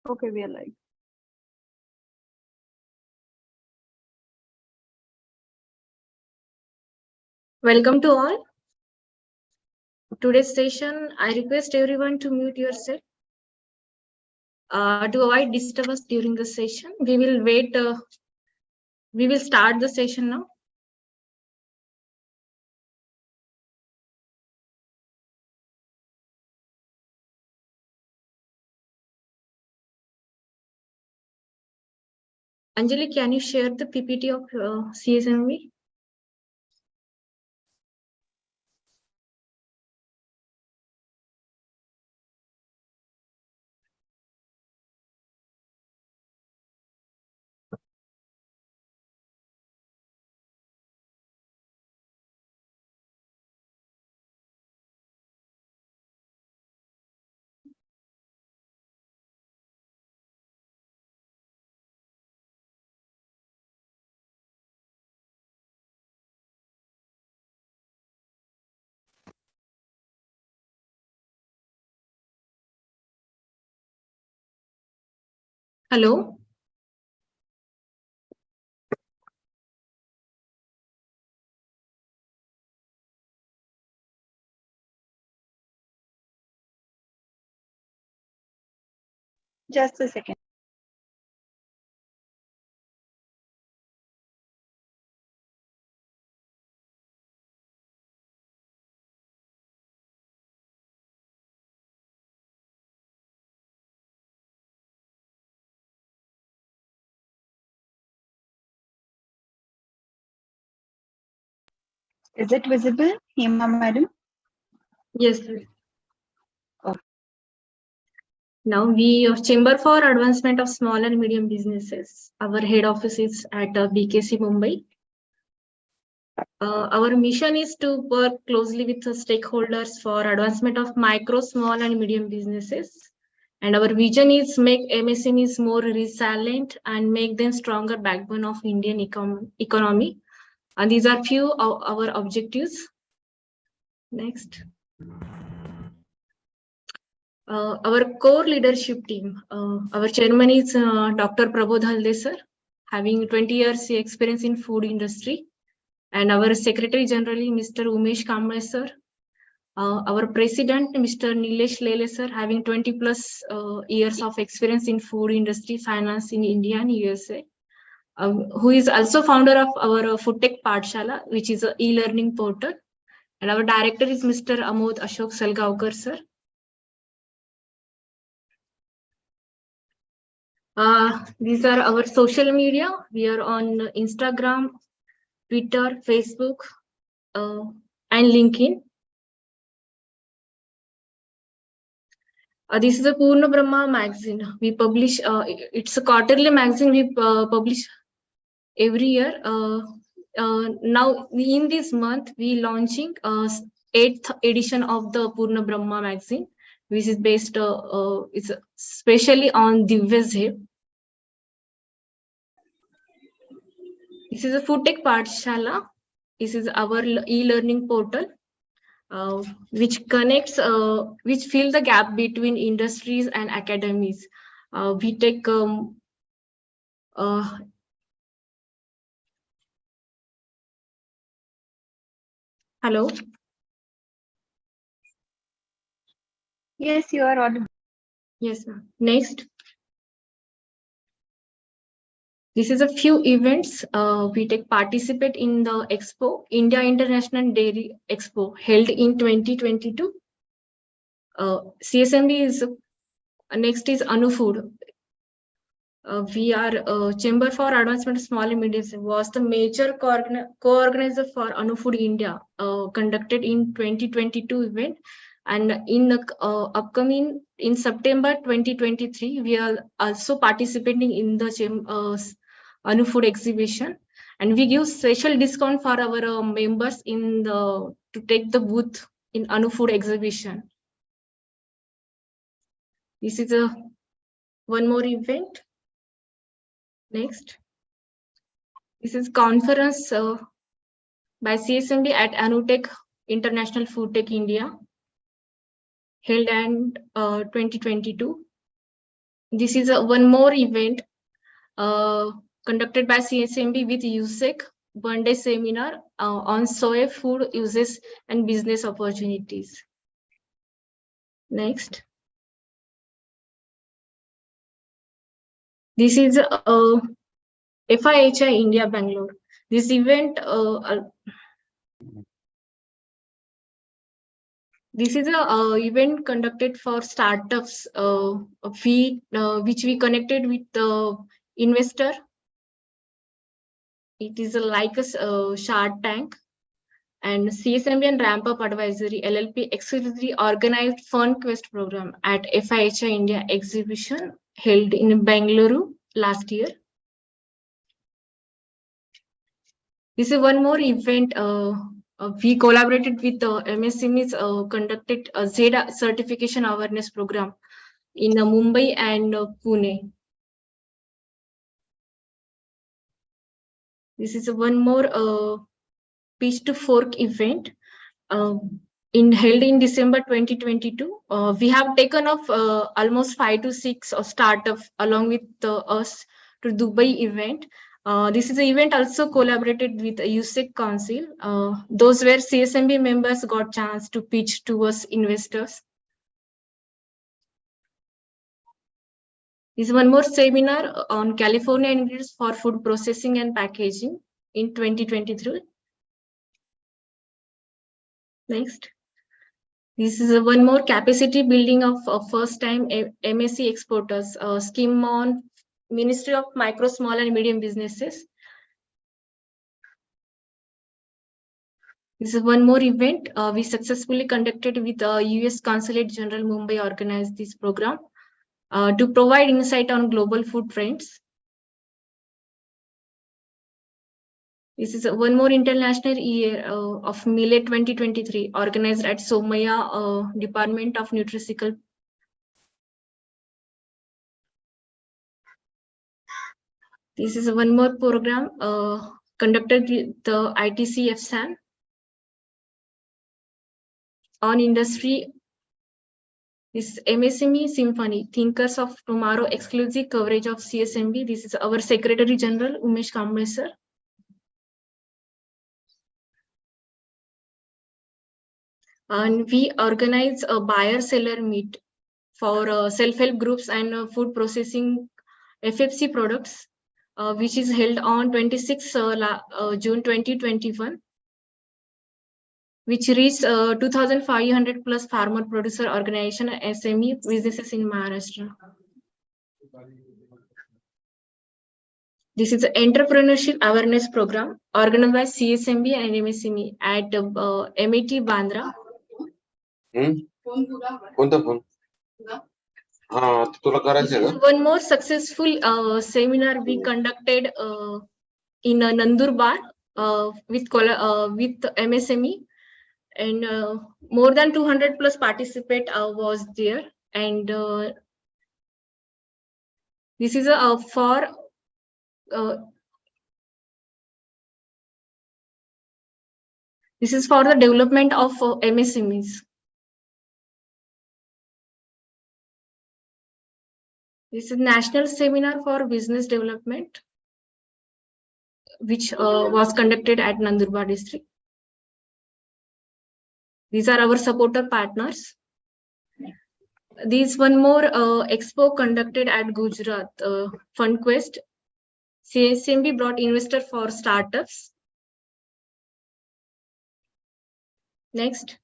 Okay, we are live. Welcome to all. Today's session, I request everyone to mute yourself. To avoid disturbance during the session, we will wait. We will start the session now. Anjali, can you share the PPT of CSMV? Hello. Just a second. Is it visible, Hema madam? Yes. Oh. Now we Chamber for Advancement of Small and Medium Businesses. Our head office is at BKC Mumbai. Our mission is to work closely with the stakeholders for advancement of micro, small, and medium businesses. And our vision is make MSMEs more resilient and make them stronger backbone of Indian economy. And these are few of our objectives. Next. Our core leadership team. Our chairman is Dr. Prabodh Halde sir, having 20 years experience in food industry. And our Secretary General, Mr. Umesh Kamble sir. Our president, Mr. Nilesh Lele sir, having 20 plus years of experience in food industry, finance in India and USA, who is also founder of our Food Tech Pathshala, which is an e-learning portal. And our director is Mr. Amod Ashok Salgaonkar sir. These are our social media. We are on Instagram, Twitter, Facebook, and LinkedIn. This is a Purna Brahma magazine. We publish, it's a quarterly magazine we publish every year. Now in this month, we launching 8th edition of the Purna Brahma magazine, which is based, it's especially on Divyas. This is a Food Tech Pathshala. This is our e-learning portal. Which connects, which fill the gap between industries and academies. We take hello. Yes, you are audible. Yes, ma'am. Next. This is a few events we take participate in the Expo, India International Dairy Expo, held in 2022. CSMB is next is Anu Food. We are Chamber for Advancement of Small and Medium was the major co-organizer for Anu Food India, conducted in 2022 event. And in the upcoming in September 2023, we are also participating in the Anu Food exhibition, and we give special discount for our members in the to take the booth in Anu Food exhibition. This is a one more event. Next, this is conference by CSMD at Anutech International Food Tech India, held in 2022. This is one more event conducted by CSMB with USEC, one-day seminar on soy food uses and business opportunities. Next. This is FIHI India Bangalore. This event this is a event conducted for startups which we connected with the investor. It is like a Shark Tank, and CSMB and Ramp Up Advisory LLP exclusively organized Fun Quest program at FIHI India exhibition held in Bangalore last year. This is one more event. We collaborated with MSMEs, conducted a ZEDA certification awareness program in Mumbai and Pune. This is one more Pitch to Fork event held in December 2022. We have taken off almost 5 to 6 startups along with us to Dubai event. This is an event also collaborated with USEC Council. Those where CSMB members got chance to pitch to us investors. This is one more seminar on California ingredients for food processing and packaging in 2023. Next. This is one more capacity building of first time MSc exporters scheme on Ministry of Micro, Small and Medium Businesses. This is one more event we successfully conducted with US Consulate General Mumbai organized this program to provide insight on global food trends. This is one more international year of Millet 2023 organized at Somaya Department of Nutraceutical. This is one more program conducted with the ITC FSAN on industry. This MSME Symphony, Thinkers of Tomorrow, exclusive coverage of CSMB. This is our Secretary General, Umesh Kamble sir. And we organize a buyer-seller meet for self-help groups and food processing FFC products, which is held on 26 June 2021, which reached 2,500 plus farmer producer organization SME businesses in Maharashtra. This is an entrepreneurship awareness program organized by CSMB and MSME at MIT Bandra. One more successful seminar we conducted in Nandurbar with MSME, and more than 200 plus participate was there. And this is for this is for the development of MSMEs. This is National Seminar for Business Development, which was conducted at Nandurbar district. These are our supporter partners. This one more expo conducted at Gujarat, FundQuest. CSMB brought investor for startups. Next.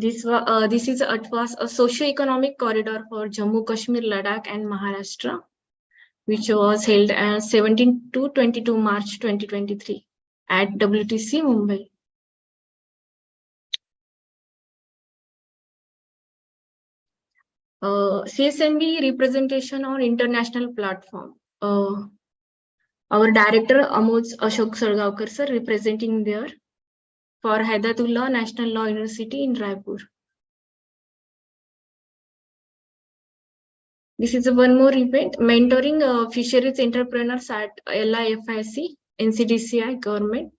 This was a socio-economic corridor for Jammu, Kashmir, Ladakh, and Maharashtra, which was held 17 to 22 March 2023 at WTC Mumbai. CSMB representation on international platform. Our director Amoj Ashok Sargaonkar sir representing there for Haidatullah National Law University in Raipur. This is one more event, mentoring fisheries entrepreneurs at LIFIC, NCDCI government.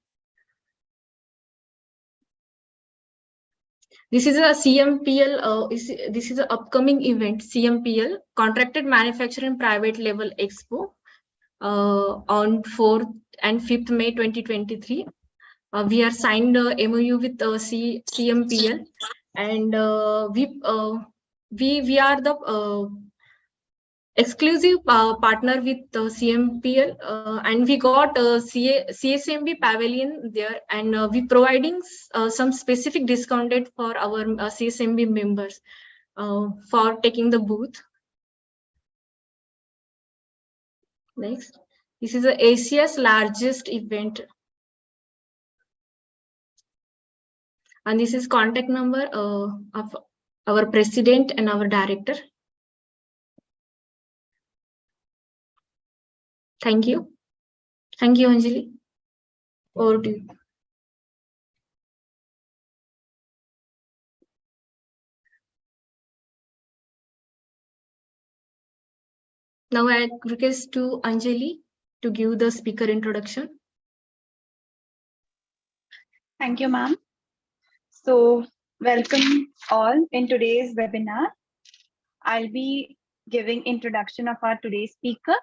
This is a CMPL. This is an upcoming event, CMPL, Contracted Manufacturing Private Level Expo, on 4th and 5th May 2023. We are signed MOU with CMPL, and we are the exclusive partner with CMPL, and we got CSMB pavilion there, and we providing some specific discounted for our CSMB members for taking the booth. Next, this is Asia's largest event, and this is contact number of our president and our director. Thank you, Anjali. Over to you. Now I request to Anjali to give the speaker introduction. Thank you, ma'am. So, welcome all in today's webinar. I'll be giving introduction of our today's speaker.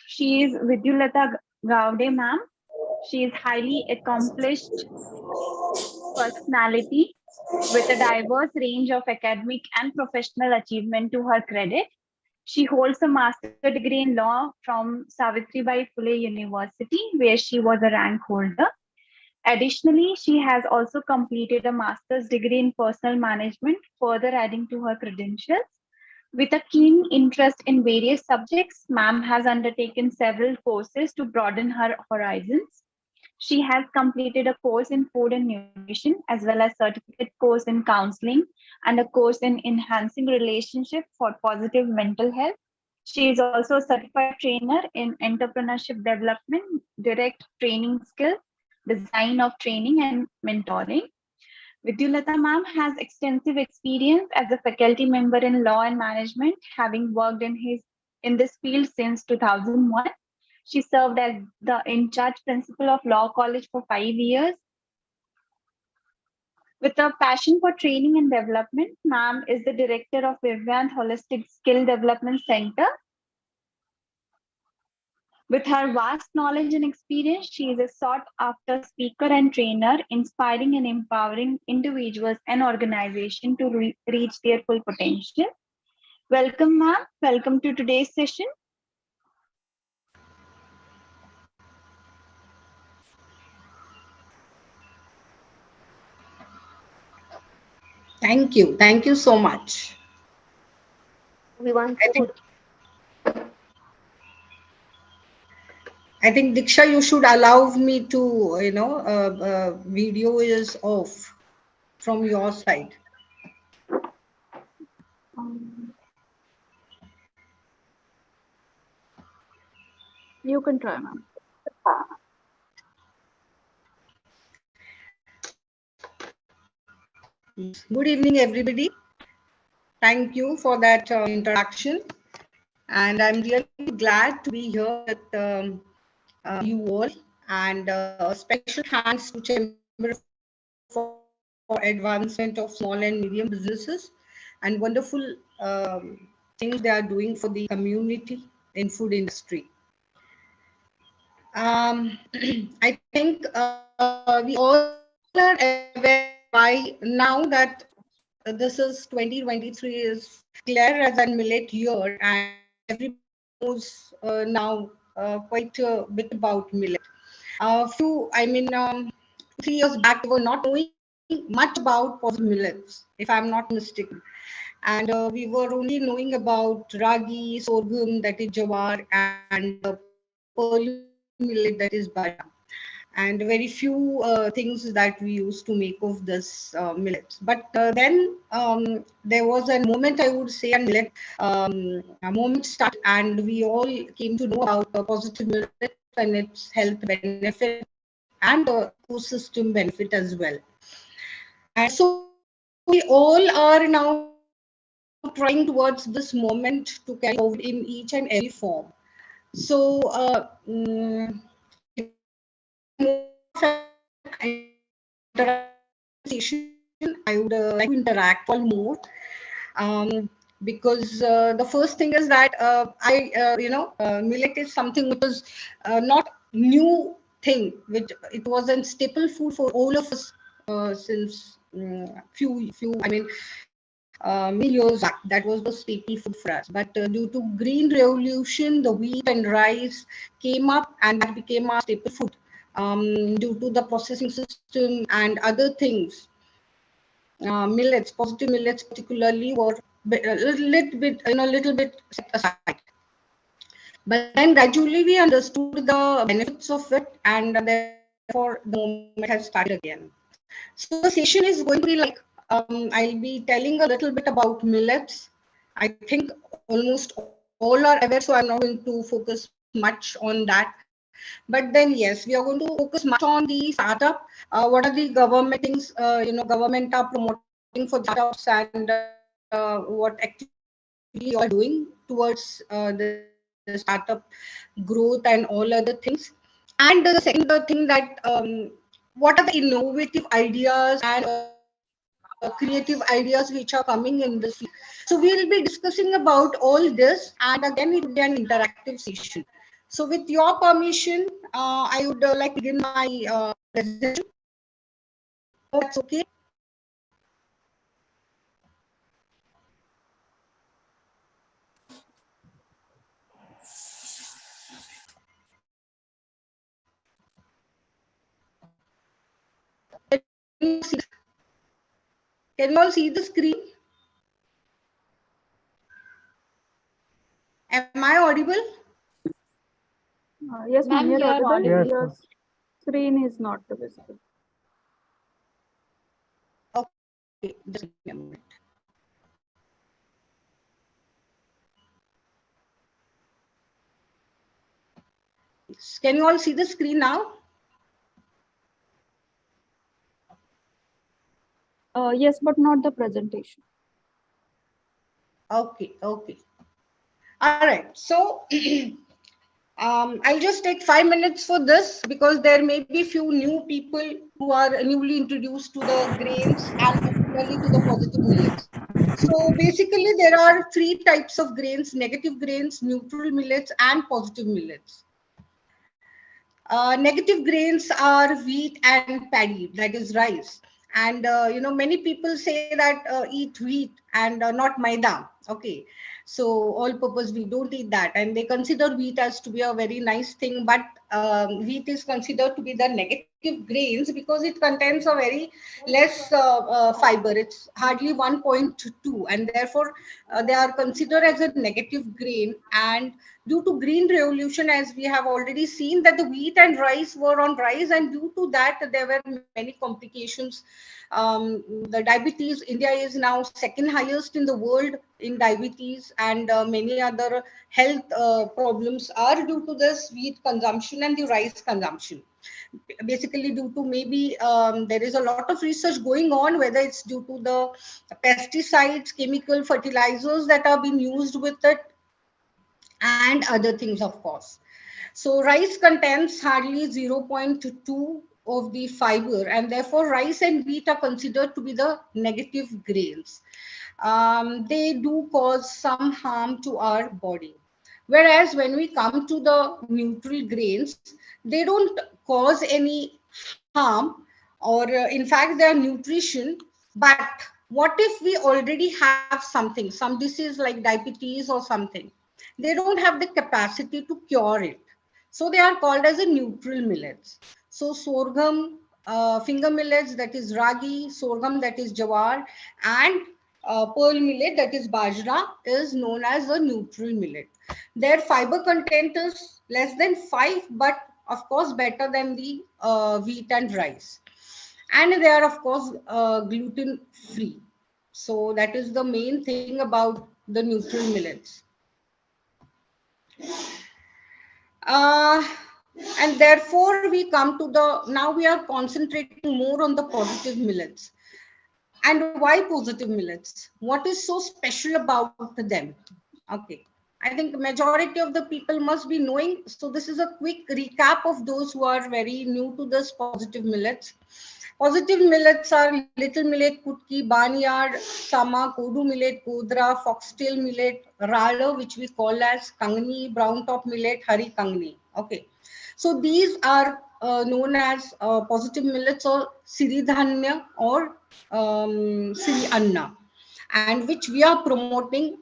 She is Vidyulata Gowde, ma'am. She is highly accomplished personality with a diverse range of academic and professional achievement to her credit. She holds a master's degree in law from Savitribai Phule University, where she was a rank holder. Additionally, she has also completed a master's degree in personal management, further adding to her credentials. With a keen interest in various subjects, ma'am has undertaken several courses to broaden her horizons. She has completed a course in food and nutrition, as well as certificate course in counseling and a course in enhancing relationship for positive mental health. She is also a certified trainer in entrepreneurship development, direct training skills, design of training and mentoring. Vidyulata ma'am has extensive experience as a faculty member in law and management, having worked in this field since 2001. She served as the in-charge principal of Law College for 5 years. With a passion for training and development, ma'am is the director of Vivyant Holistic Skill Development Center. With her vast knowledge and experience, she is a sought-after speaker and trainer, inspiring and empowering individuals and organizations to reach their full potential. Welcome, ma'am. Welcome to today's session. Thank you. Thank you so much. We want I think Diksha, you should allow me to, video is off from your side. You can try, ma'am. Good evening, everybody. Thank you for that introduction. And I'm really glad to be here with you all. And special thanks to Chamber for advancement of small and medium businesses and wonderful things they are doing for the community in food industry. I think we all are aware by now that this is 2023 is clear as a millet year, and everybody knows now quite a bit about millet. 3 years back, we were not knowing much about millets, if I'm not mistaken. And we were only knowing about ragi, sorghum, that is jawar, and pearl millet, that is bajra, and very few things that we used to make of this millets. But then there was a moment, I would say, a millet a moment started, and we all came to know about positive millet and its health benefit and ecosystem benefit as well. And so we all are now trying towards this moment to carry forward in each and every form. So more of an interaction I would like to interact all more. Because the first thing is that millet is something which is not new thing, which it was a staple food for all of us since many years back. That was the staple food for us. But due to Green Revolution, the wheat and rice came up, and that became our staple food. Due to the processing system and other things, millets, positive millets particularly, were little bit set aside. But then gradually we understood the benefits of it, and therefore the movement has started again. So the session is going to be like, I'll be telling a little bit about millets. I think almost all are aware, so I'm not going to focus much on that. But then yes, we are going to focus much on the startup. What are the government things, government are promoting for the startups, and what activity you are doing towards the startup growth and all other things. And the second thing that what are the innovative ideas and creative ideas which are coming in this field. So we'll be discussing about all this, and again it would be an interactive session. So with your permission, I would like to begin my presentation. Hope that's okay. Can you all see the screen? Am I audible? Yes, ma'am, Ma'am, you're you are audible. audible. Your screen is not visible. Okay, just give me a minute. Can you all see the screen now? Yes, but not the presentation. Okay. All right. So I'll just take 5 minutes for this, because there may be few new people who are newly introduced to the grains and particularly to the positive millets. So basically there are 3 types of grains: negative grains, neutral millets, and positive millets. Negative grains are wheat and paddy, that is rice. And many people say that eat wheat and not maida. Okay, so all purpose we don't eat that, and they consider wheat as to be a very nice thing. But wheat is considered to be the negative grains because it contains a very less fiber. It's hardly 1.2, and therefore they are considered as a negative grain. And due to green revolution, as we have already seen, that the wheat and rice were on rise, and due to that there were many complications. The diabetes, India is now second highest in the world in diabetes, and many other health problems are due to this wheat consumption and the rice consumption. Basically due to, maybe there is a lot of research going on, whether it's due to the pesticides, chemical fertilizers that are being used with it, and other things, of course. So rice contains hardly 0.2 of the fiber, and therefore rice and wheat are considered to be the negative grains. They do cause some harm to our body. Whereas when we come to the neutral grains, they don't cause any harm, or in fact they are nutrition. But what if we already have something, some disease like diabetes or something? They don't have the capacity to cure it. So they are called as a neutral millets. So sorghum, finger millets, that is ragi, sorghum, that is jawar, and pearl millet, that is bajra, is known as a neutral millet. Their fiber content is less than 5, but of course better than the wheat and rice. And they are of course gluten free. So that is the main thing about the neutral millets. Uh, and therefore we come to now we are concentrating more on the positive millets. And why positive millets? What is so special about them? Okay, I think majority of the people must be knowing. So this is a quick recap of those who are very new to this positive millets. Positive millets are little millet, kutki, barnyard, sama, kodu millet, kodra, foxtail millet, rada, which we call as kangni, brown top millet, hari kangni. Okay. So these are known as positive millets or siridhanya or siri anna, and which we are promoting.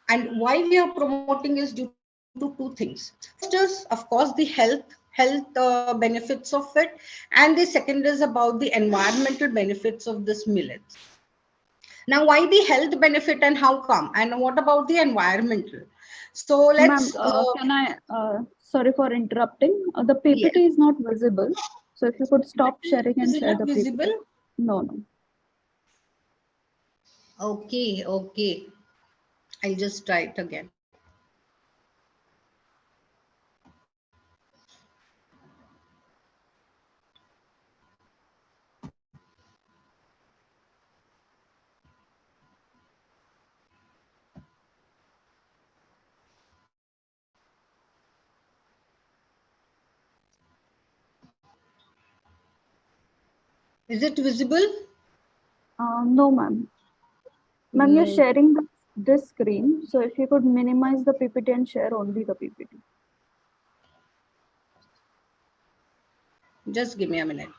And why we are promoting is due to two things. First is, of course, the health benefits of it, and the second is about the environmental benefits of this millet. Now, why the health benefit and how come? And what about the environmental? So Ma'am, let's. can I, sorry for interrupting. The Yes. PPT is not visible. So if you could stop sharing and Is it share not the PPT. visible? No, no. Okay, okay. I'll just try it again. Is it visible? No, ma'am. Ma'am, you're sharing this screen. So if you could minimize the PPT and share only the PPT. Just give me a minute.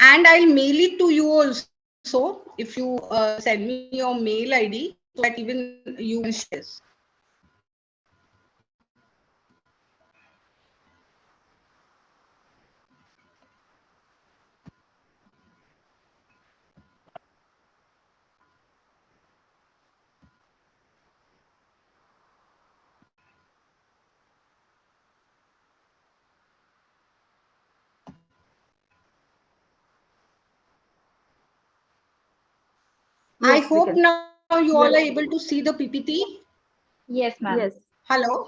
And I'll mail it to you also if you send me your mail ID so that even you can share this. I Yes, we hope can. now you all are Yes, able to see the PPT. Yes, ma'am. yes. Hello?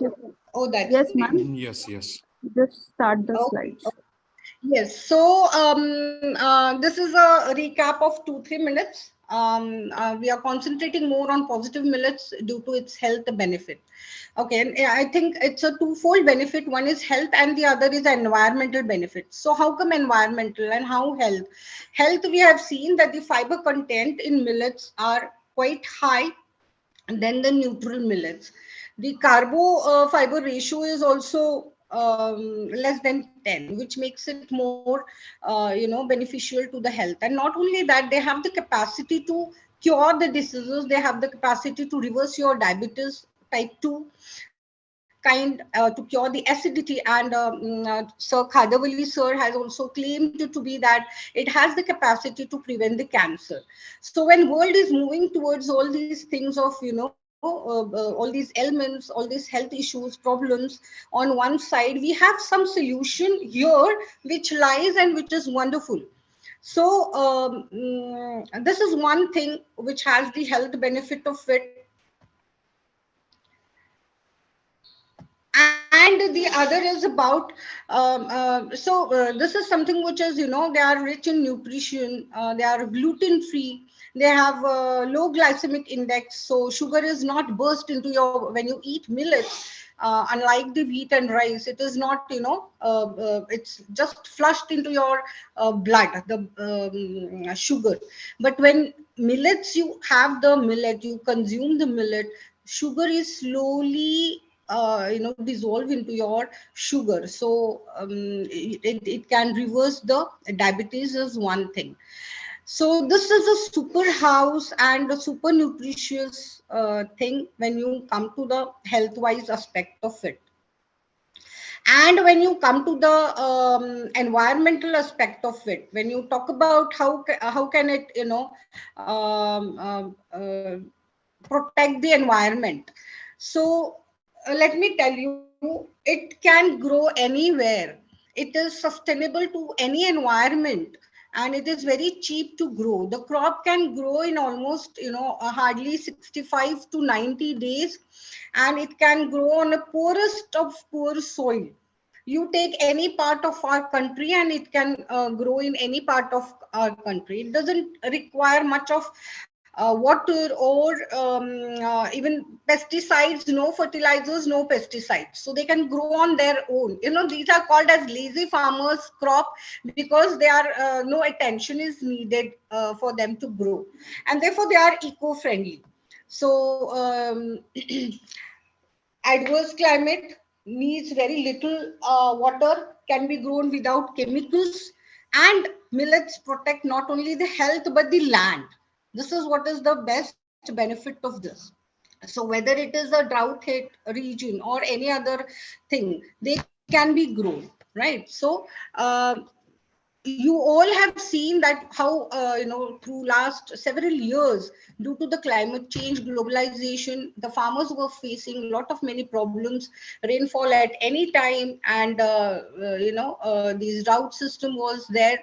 Oh, that's Yes, great. ma'am. Yes, yes. Just start the Okay. slides. Yes. So this is a recap of 2-3 minutes. We are concentrating more on positive millets due to its health benefit. Okay, and I think it's a twofold benefit. One is health, and the other is environmental benefit. So how come environmental and how health? Health, we have seen that the fiber content in millets are quite high than the neutral millets. The carbo fiber ratio is also less than 10, which makes it more beneficial to the health. And not only that, they have the capacity to cure the diseases. They have the capacity to reverse your diabetes type 2 to cure the acidity. And Sir Khadavali sir has also claimed to be that it has the capacity to prevent the cancer. So when world is moving towards all these things of all these ailments, all these health issues, problems, on one side we have some solution here which lies and which is wonderful. So this is one thing which has the health benefit of it. And the other is about this is something which is, they are rich in nutrition, they are gluten free, they have low glycemic index, so sugar is not burst into your when you eat millets. Unlike the wheat and rice, it is not, it's just flushed into your blood, the sugar. But when millets, you have the millet, you consume the millet, sugar is slowly dissolve into your sugar. So it can reverse the diabetes is one thing. So this is a super house and a super nutritious thing when you come to the health wise aspect of it. And when you come to the environmental aspect of it, when you talk about how can it protect the environment. So let me tell you, it can grow anywhere. It is sustainable to any environment, and it is very cheap to grow. The crop can grow in almost hardly 65 to 90 days, and it can grow on a poorest of poor soil. You take any part of our country and it can grow in any part of our country. It doesn't require much of water, or even pesticides, no fertilizers, no pesticides. So they can grow on their own. These are called as lazy farmers crop because they are no attention is needed for them to grow, and therefore they are eco-friendly. So adverse climate needs very little water, can be grown without chemicals, and millets protect not only the health but the land. This is what is the best benefit of this. So whether it is a drought hit region or any other thing, they can be grown, right? So you all have seen that how through last several years, due to the climate change, globalization, the farmers were facing a lot of many problems, rainfall at any time, and this drought system was there,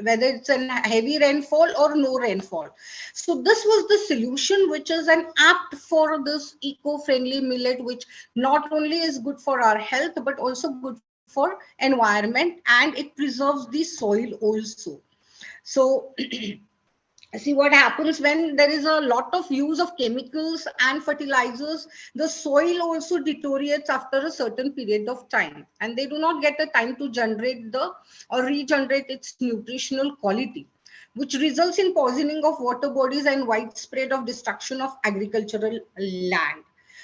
whether it's a heavy rainfall or no rainfall. So this was the solution, which is an apt for this eco-friendly millet, which not only is good for our health but also good for environment, and it preserves the soil also. So see what happens when there is a lot of use of chemicals and fertilizers, the soil also deteriorates after a certain period of time, and they do not get the time to generate the or regenerate its nutritional quality, which results in poisoning of water bodies and widespread of destruction of agricultural land.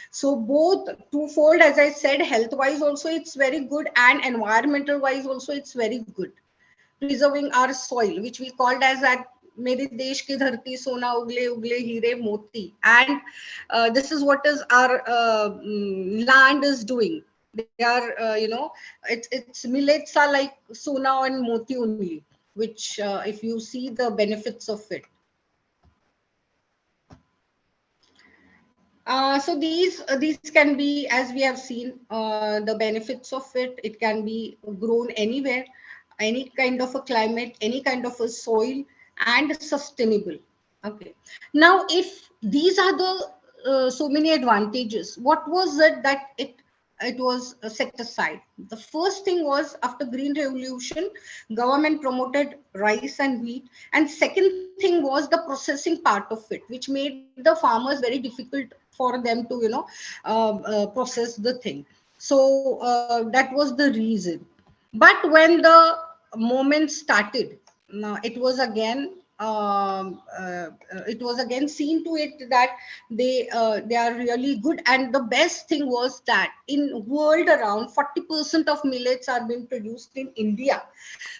So both twofold, as I said, health wise also it's very good, and environmental wise also it's very good, preserving our soil, which we called as that मेरे देश की धरती सोना उगले उगले हीरे मोती. And this is what is our land is doing. They are it's millets are like sona and moti only, which if you see the benefits of it. So these can be, as we have seen, the benefits of it. It can be grown anywhere, any kind of a climate, any kind of a soil, and sustainable. Okay. Now, if these are the so many advantages, what was it that it was set aside? The first thing was, after Green Revolution, government promoted rice and wheat, and second thing was the processing part of it, which made the farmers very difficult for them to process the thing. So that was the reason. But when the moment started, now it was again seen to it that they are really good. And the best thing was that in world around 40% of millets are being produced in India.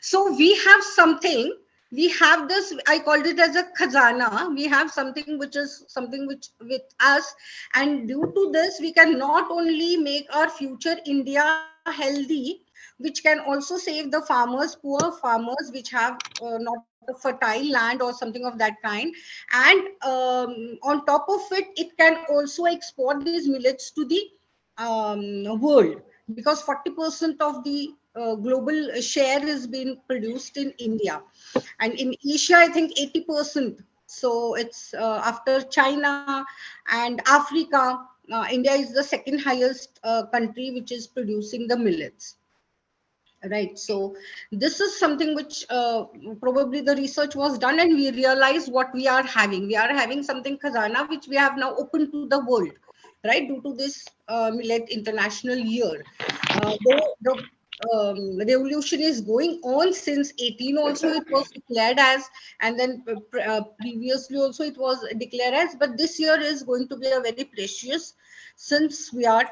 So we have something, we have this, I called it as a khazana. We have something which is something which with us, and due to this we can not only make our future India healthy, which can also save the farmers, poor farmers, which have not a fertile land or something of that kind. And on top of it, it can also export these millets to the world, because 40% of the global share is being produced in India, and in Asia I think 80%. So it's after China and Africa, India is the second highest country which is producing the millets. Right. So this is something which probably the research was done, and we realized what we are having. We are having something khazana which we have now opened to the world, right? Due to this Millet International Year. The revolution is going on since 18 also it was declared as, and then previously also it was declared as, but this year is going to be a very precious, since we are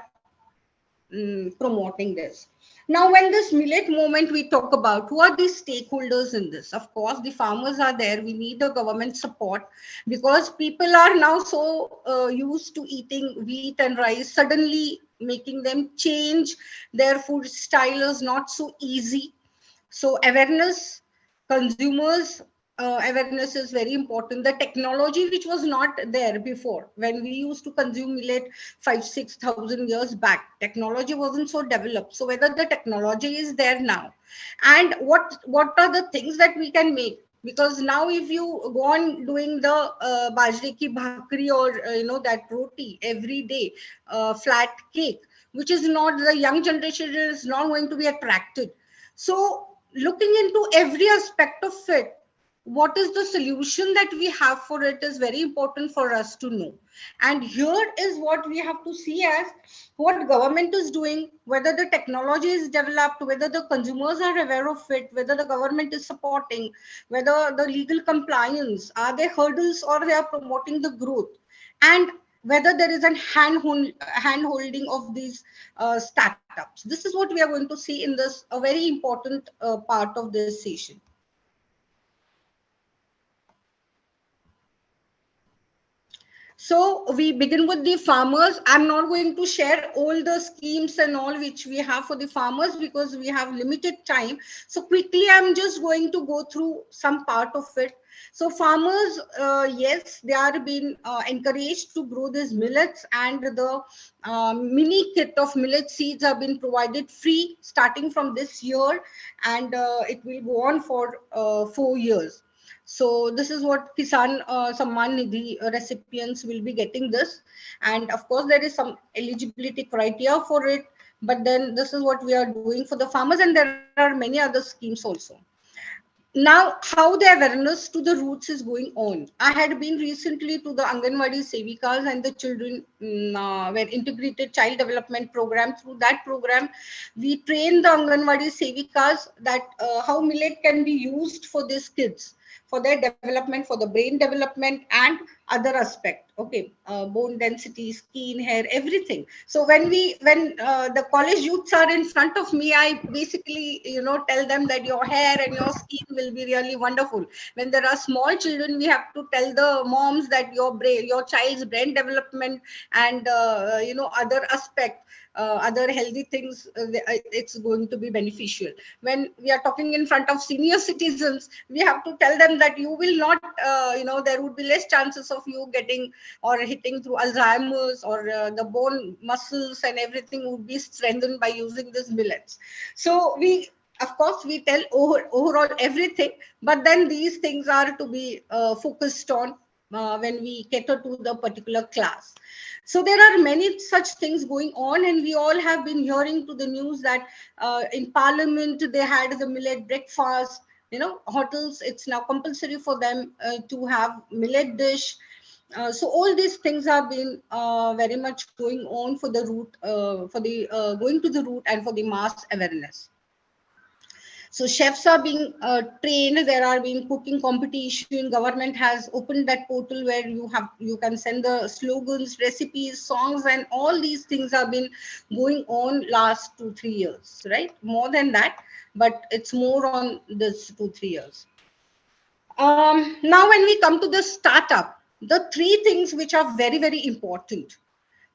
promoting this. Now, when this millet movement we talk about, who are the stakeholders in this? Of course, the farmers are there. We need the government support, because people are now so used to eating wheat and rice. Suddenly, making them change their food style is not so easy. So awareness, consumers awareness is very important. The technology which was not there before, when we used to consume millet 5,000-6,000 years back, technology wasn't so developed. So whether the technology is there now, and what are the things that we can make? Because now if you go on doing the bajre ki bhakri, or that roti every day, flat cake, which is not, the young generation is not going to be attracted. So looking into every aspect of it, what is the solution that we have for it is very important for us to know. And here is what we have to see as what government is doing, whether the technology is developed, whether the consumers are aware of it, whether the government is supporting, whether the legal compliance, are there hurdles or they are promoting the growth, and whether there is a hand holding of these startups. This is what we are going to see in this a very important part of this session. So we begin with the farmers. I'm not going to share all the schemes and all which we have for the farmers because we have limited time. So quickly, I'm just going to go through some part of it. So farmers, yes, they are being encouraged to grow these millets, and the mini kit of millet seeds have been provided free starting from this year, and it will go on for 4 years. So this is what Kisan Samman Nidhi recipients will be getting this. And of course, there is some eligibility criteria for it. But then this is what we are doing for the farmers, and there are many other schemes also. Now, how the awareness to the roots is going on. I had been recently to the Anganwadi Sevikas, and the children were integrated child development program. Through that program, we train the Anganwadi Sevikas that how millet can be used for these kids, for their development, for the brain development and other aspect. Okay, bone density, skin, hair, everything. So when the college youths are in front of me, I basically tell them that your hair and your skin will be really wonderful. When there are small children, we have to tell the moms that your child's brain development and other aspect, other healthy things, it's going to be beneficial. When we are talking in front of senior citizens, we have to tell them that you will not, there would be less chances of you getting or hitting through Alzheimer's, or the bone muscles and everything would be strengthened by using these millets. So of course, we tell overall everything, but then these things are to be focused on when we cater to the particular class. So there are many such things going on, and we all have been hearing to the news that in Parliament they had the millet breakfast. Hotels, it's now compulsory for them to have millet dish. So all these things have been very much going on for the root, for the going to the root and for the mass awareness. So chefs are being trained. There are being cooking competition. Government has opened that portal where you can send the slogans, recipes, songs, and all these things have been going on last 2-3 years, right? More than that, but it's more on this 2-3 years. Now, when we come to the startup, the three things which are very, very important.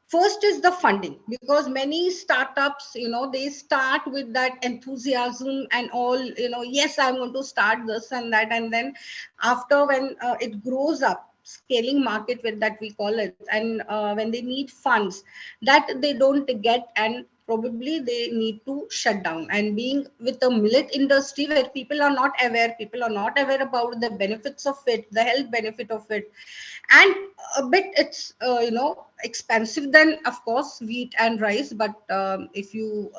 First is the funding, because many startups, they start with that enthusiasm and all, yes, I'm going to start this and that. And then after, when it grows up, scaling market with that we call it, and when they need funds that they don't get, and probably they need to shut down. And being with the millet industry where people are not aware about the benefits of it, the health benefit of it, and a bit it's expensive than, of course, wheat and rice. But if you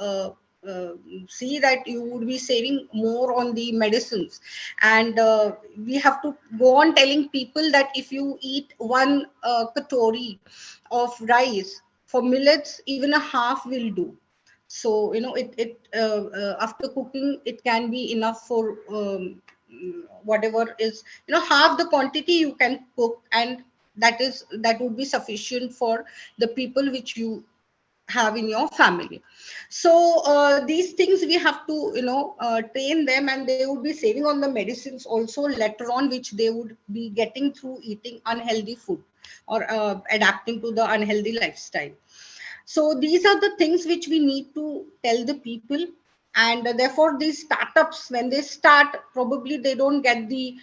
see that, you would be saving more on the medicines. And we have to go on telling people that if you eat one katori of rice, for millets even a half will do. So after cooking, it can be enough for whatever is, half the quantity you can cook, and that would be sufficient for the people which you have in your family. So these things we have to train them, and they would be saving on the medicines also later on, which they would be getting through eating unhealthy food, or adapting to the unhealthy lifestyle. So these are the things which we need to tell the people. And therefore, these startups, when they start, probably they don't get the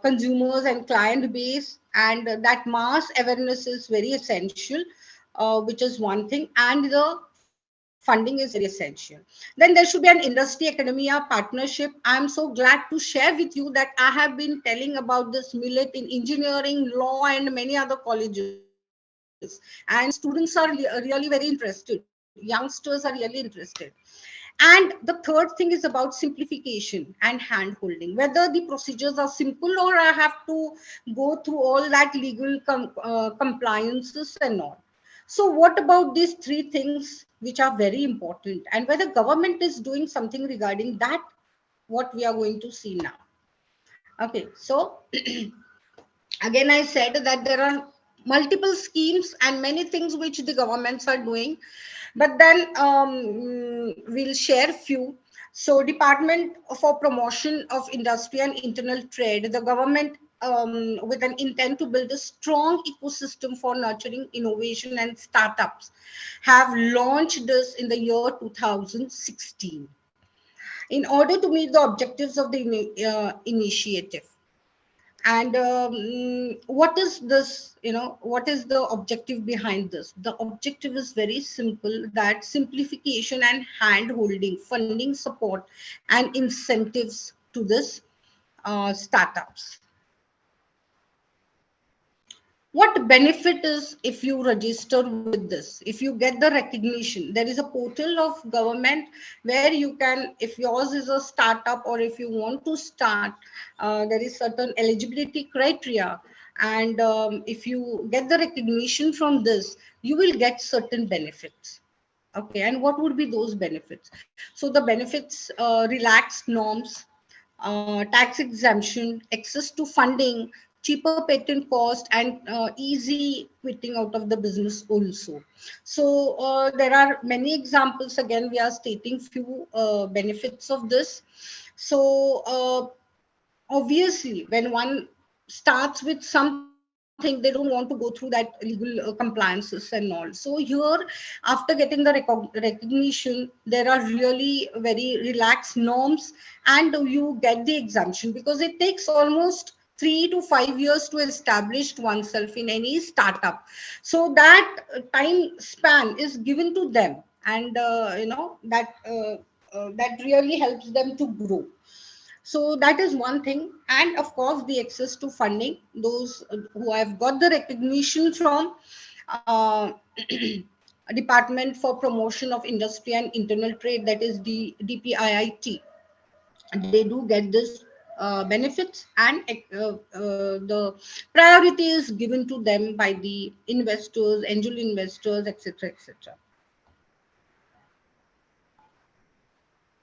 consumers and client base, and that mass awareness is very essential, which is one thing, and the funding is very essential. Then there should be an industry academia partnership. I'm so glad to share with you that I have been telling about this millet in engineering, law, and many other colleges, and students are really very interested. Youngsters are really interested. And the third thing is about simplification and hand holding, whether the procedures are simple or I have to go through all that legal compliances and all. So what about these three things which are very important, and whether government is doing something regarding that, what we are going to see now. Okay, so again, I said that there are multiple schemes and many things which the governments are doing, but then we'll share few. So Department for Promotion of Industry and Internal Trade, the government with an intent to build a strong ecosystem for nurturing innovation and startups have launched this in the year 2016 in order to meet the objectives of the initiative. And what is this, what is the objective behind this? The objective is very simple, that simplification and hand holding, funding support and incentives to this startups. What benefit is if you register with this, if you get the recognition? There is a portal of government where you can, if yours is a startup or if you want to start, there is certain eligibility criteria, and if you get the recognition from this, you will get certain benefits. Okay, and what would be those benefits? So the benefits, relaxed norms, tax exemption, access to funding, cheaper patent cost, and easy quitting out of the business also. So there are many examples. Again, we are stating few benefits of this. So obviously, when one starts with something, they don't want to go through that legal compliances and all. So here, after getting the recognition, there are really very relaxed norms, and you get the exemption, because it takes almost 3 to 5 years to establish oneself in any startup. So that time span is given to them, and that really helps them to grow. So that is one thing. And of course, the access to funding, those who have got the recognition from Department for Promotion of Industry and Internal Trade, that is the DPIIT, they do get this benefits, and the priority is given to them by the investors, angel investors, etc., etc.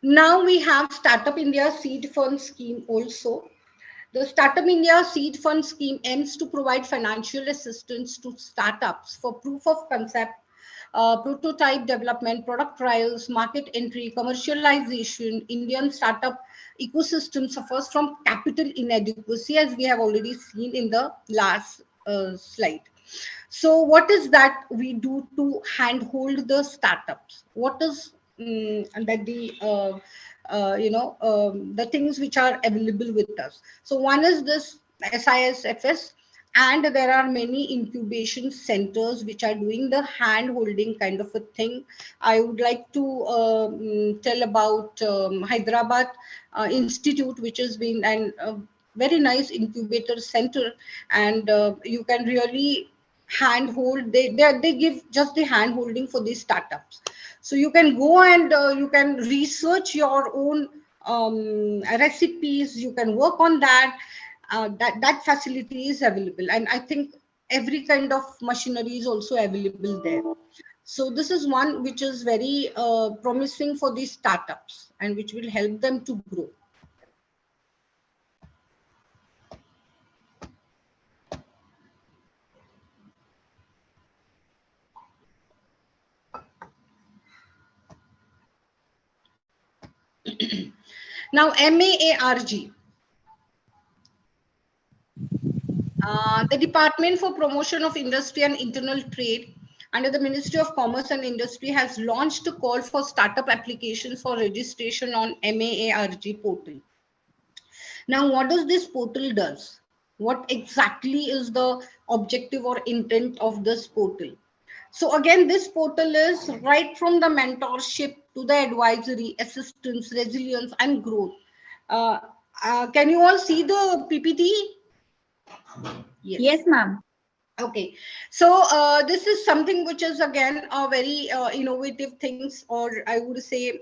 Now we have Startup India Seed Fund Scheme also. The Startup India Seed Fund Scheme aims to provide financial assistance to startups for proof of concept, prototype development, product trials, market entry, commercialization. Indian startup ecosystem suffers from capital inadequacy, as we have already seen in the last slide. So what is that we do to handhold the startups? What is that the things which are available with us? So one is this SISFS, and there are many incubation centers which are doing the hand holding kind of a thing. I would like to tell about Hyderabad Institute, which has been an very nice incubator center, and you can really handhold. They give just the hand holding for these startups. So you can go and you can research your own recipes. You can work on that. That facility is available, and I think every kind of machinery is also available there. So this is one which is very promising for these startups, and which will help them to grow. Now, MAARG, the Department for Promotion of Industry and Internal Trade under the Ministry of Commerce and Industry has launched a call for startup applications for registration on MAARG portal. Now, what does this portal does? What exactly is the objective or intent of this portal? So again, this portal is right from the mentorship to the advisory, assistance, resilience, and growth. Can you all see the PPT? Yes, ma'am. Okay, so this is something which is again a very innovative things, or I would say,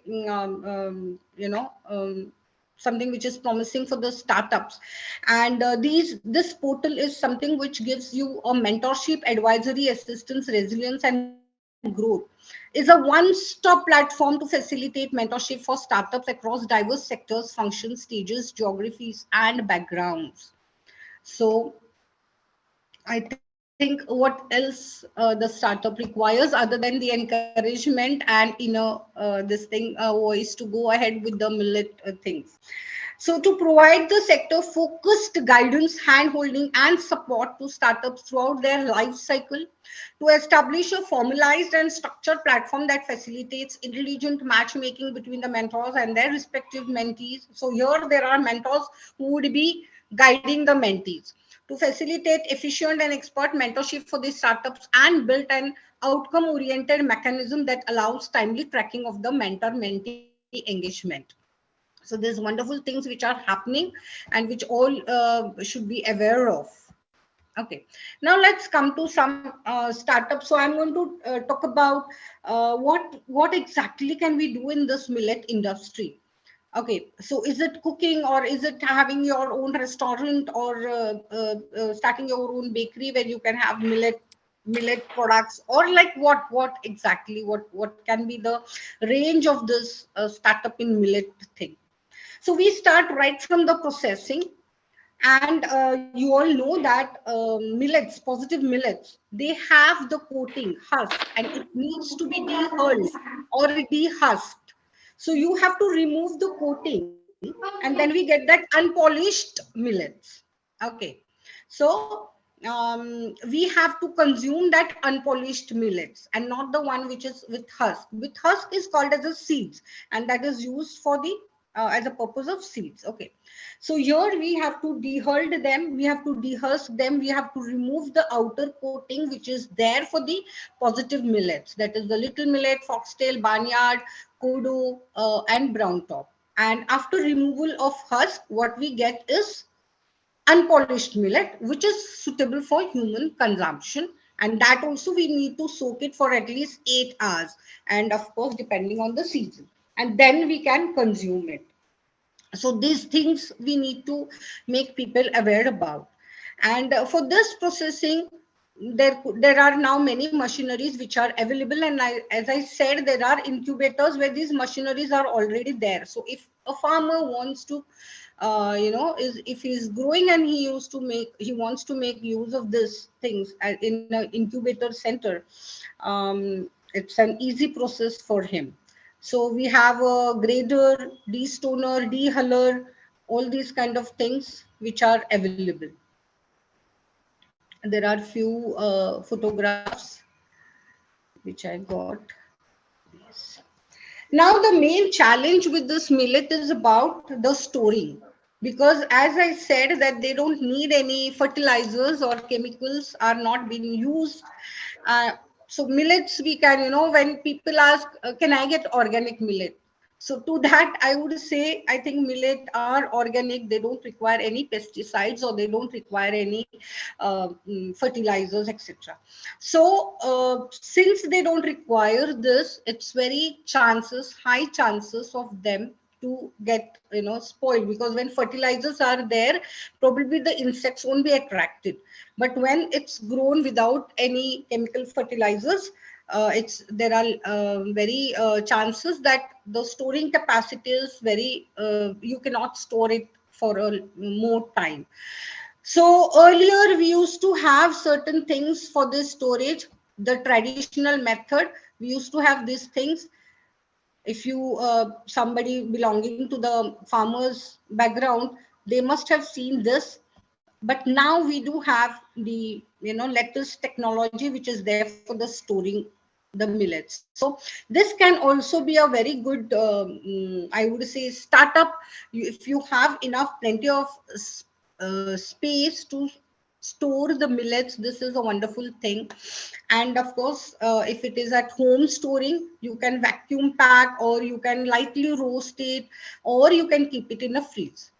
something which is promising for the startups. And this portal is something which gives you a mentorship, advisory, assistance, resilience, and growth. Is a one-stop platform to facilitate mentorship for startups across diverse sectors, functions, stages, geographies, and backgrounds. So I think what else the startup requires other than the encouragement and this thing voice to go ahead with the millet things. So to provide the sector focused guidance, hand holding and support to startups throughout their life cycle, to establish a formalized and structured platform that facilitates intelligent matchmaking between the mentors and their respective mentees. So here there are mentors who would be guiding the mentees to facilitate efficient and expert mentorship for these startups and build an outcome oriented mechanism that allows timely tracking of the mentor mentee engagement. So there's wonderful things which are happening and which all should be aware of. Okay, now let's come to some startups. So I'm going to talk about what exactly can we do in this millet industry. Okay, so is it cooking, or is it having your own restaurant, or starting your own bakery where you can have millet products, or like what exactly what can be the range of this startup in millet thing? So we start right from the processing, and you all know that millets, positive millets, they have the coating husk, and it needs to be dehulled or dehusked. So you have to remove the coating, and then we get that unpolished millets. Okay, so we have to consume that unpolished millets and not the one which is with husk. With husk is called as a seeds, and that is used for the as a purpose of seeds. Okay, so here we have to dehull them, we have to dehusk them, we have to remove the outer coating which is there for the positive millets, that is the little millet, foxtail, barnyard, kodo, and brown top. And after removal of husk, what we get is unpolished millet, which is suitable for human consumption. And that also we need to soak it for at least 8 hours. And of course, depending on the season. And then we can consume it. So these things we need to make people aware about. And for this processing, there are now many machineries which are available, and as I said, there are incubators where these machineries are already there. So if a farmer wants to if he's growing and he wants to make use of these things in an incubator center, it's an easy process for him. So we have a grader, destoner, dehuller, all these kind of things which are available. There are few photographs which I got. Yes. Now the main challenge with this millet is about the storing, because as I said that they don't need any fertilizers or chemicals are not being used. Uh, so millets we can, when people ask, can I get organic millet? So to that, I would say, I think millet are organic. They don't require any pesticides, or they don't require any fertilizers, etc. So since they don't require this, it's very high chances of them to get spoiled, because when fertilizers are there, probably the insects won't be attracted. But when it's grown without any chemical fertilizers, there are very chances that the storing capacity is very you cannot store it for a more time. So earlier we used to have certain things for this storage, the traditional method. We used to have these things. If you somebody belonging to the farmers background, they must have seen this. But now we do have the latest technology which is there for the storing the millets. So this can also be a very good I would say startup. If you have enough plenty of space to store the millets, this is a wonderful thing. And of course, if it is at home storing, you can vacuum pack, or you can lightly roast it, or you can keep it in a freeze.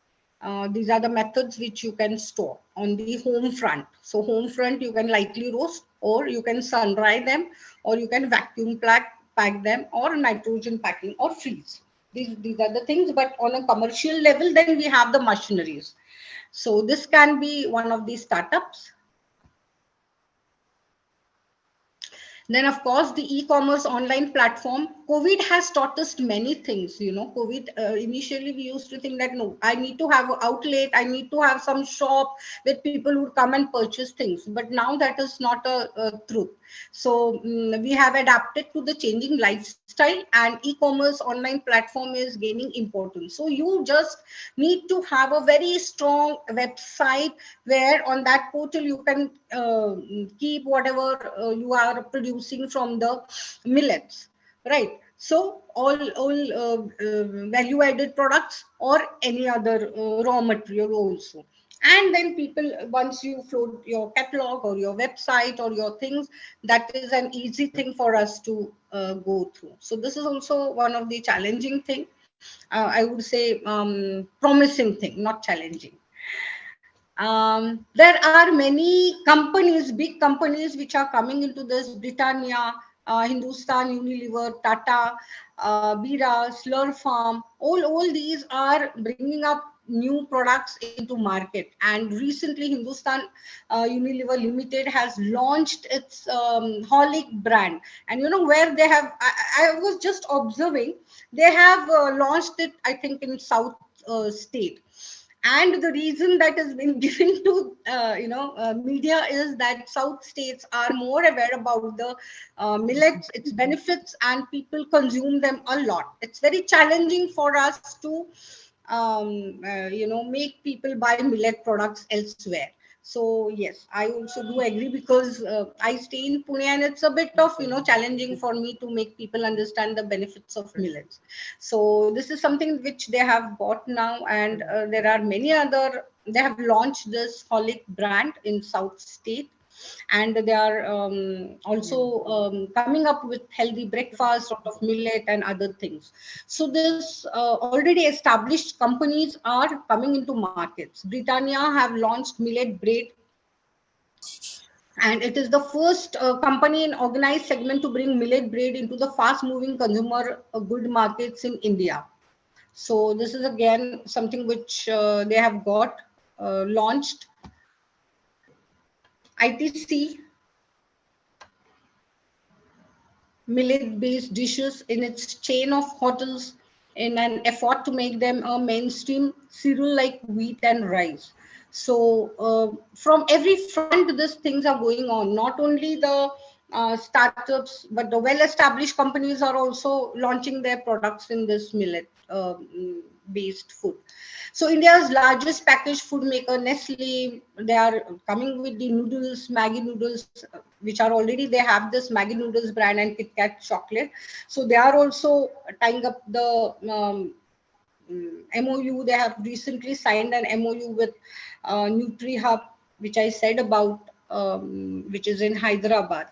These are the methods which you can store on the home front. So home front, you can lightly roast, or you can sun dry them, or you can vacuum pack them, or nitrogen packing, or freeze. These are the things. But on a commercial level, then we have the machineries. So this can be one of these startups. Then, of course, the e-commerce online platform. COVID has taught us many things. COVID, initially we used to think that, no, I need to have an outlet, I need to have some shop where people would come and purchase things. But now that is not a truth. So we have adapted to the changing lifestyle, and e-commerce online platform is gaining importance. So you just need to have a very strong website where on that portal you can keep whatever you are producing from the millets, right? So all value added products, or any other raw material also. And then people, once you float your catalog or your website or your things, that is an easy thing for us to go through. So this is also one of the challenging thing, I would say, promising thing, not challenging. There are many companies, big companies, which are coming into this: Britannia, Hindustan Unilever, Tata, Bira, Slur Farm. All these are bringing up new products into market. And recently, Hindustan Unilever Limited has launched its Holic brand. And where they have, I was just observing, they have launched it, I think, in South state. And the reason that has been given to media is that South states are more aware about the millets, its benefits, and people consume them a lot. It's very challenging for us to make people buy millet products elsewhere. So yes, I also do agree, because I stay in Pune, and it's a bit of challenging for me to make people understand the benefits of millets. So this is something which they have bought now, and there are many other. They have launched this Holic brand in South State, and they are also coming up with healthy breakfast out of millet and other things. So this already established companies are coming into markets. Britannia have launched millet bread, and it is the first company in organized segment to bring millet bread into the fast moving consumer good markets in India. So this is again something which they have got launched. ITC, millet-based dishes in its chain of hotels in an effort to make them a mainstream cereal like wheat and rice. So from every front, these things are going on. Not only the startups, but the well-established companies are also launching their products in this millet-based food. So India's largest packaged food maker, Nestle, they are coming with the noodles, Maggi noodles, which are already, they have this Maggi noodles brand and Kit Kat chocolate. So they are also tying up the MOU. They have recently signed an MOU with NutriHub, which I said about, which is in Hyderabad.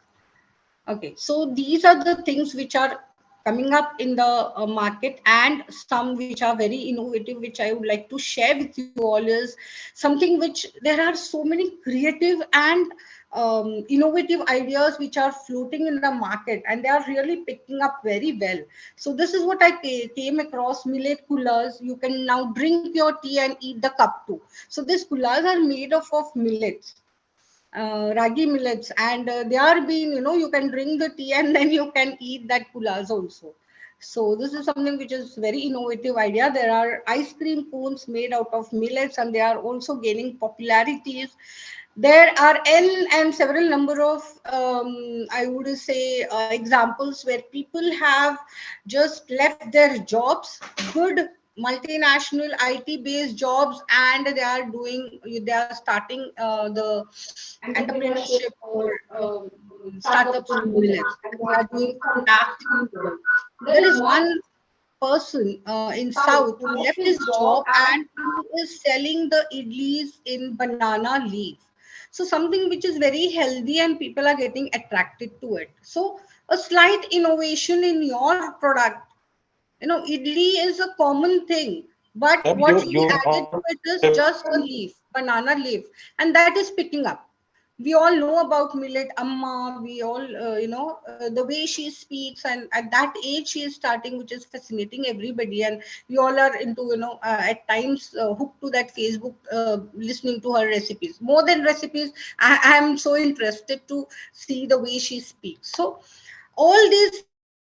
Okay, so these are the things which are coming up in the market, and some which are very innovative, which I would like to share with you all, is something which there are so many creative and innovative ideas which are floating in the market, and they are really picking up very well. So this is what I came across: millet coolers. You can now drink your tea and eat the cup too. So these coolers are made of millets, ragi millets, and they are being, you can drink the tea and then you can eat that kulas also. So this is something which is very innovative idea. There are ice cream cones made out of millets, and they are also gaining popularities. There are and several number of I would say examples where people have just left their jobs, good multinational IT based jobs, and they are starting the entrepreneurship or startups in millets. They are doing fantastic work. There is one person in South who left his job and who is selling the idlis in banana leaf. So something which is very healthy and people are getting attracted to it. So a slight innovation in your product. Idli is a common thing. But Ma'am, what we you're added to not it is just a leaf, banana leaf, and that is picking up. We all know about Millet Amma. We all, the way she speaks, and at that age she is starting, which is fascinating everybody. And we all are into, at times hooked to that Facebook, listening to her recipes. More than recipes, I am so interested to see the way she speaks. So all these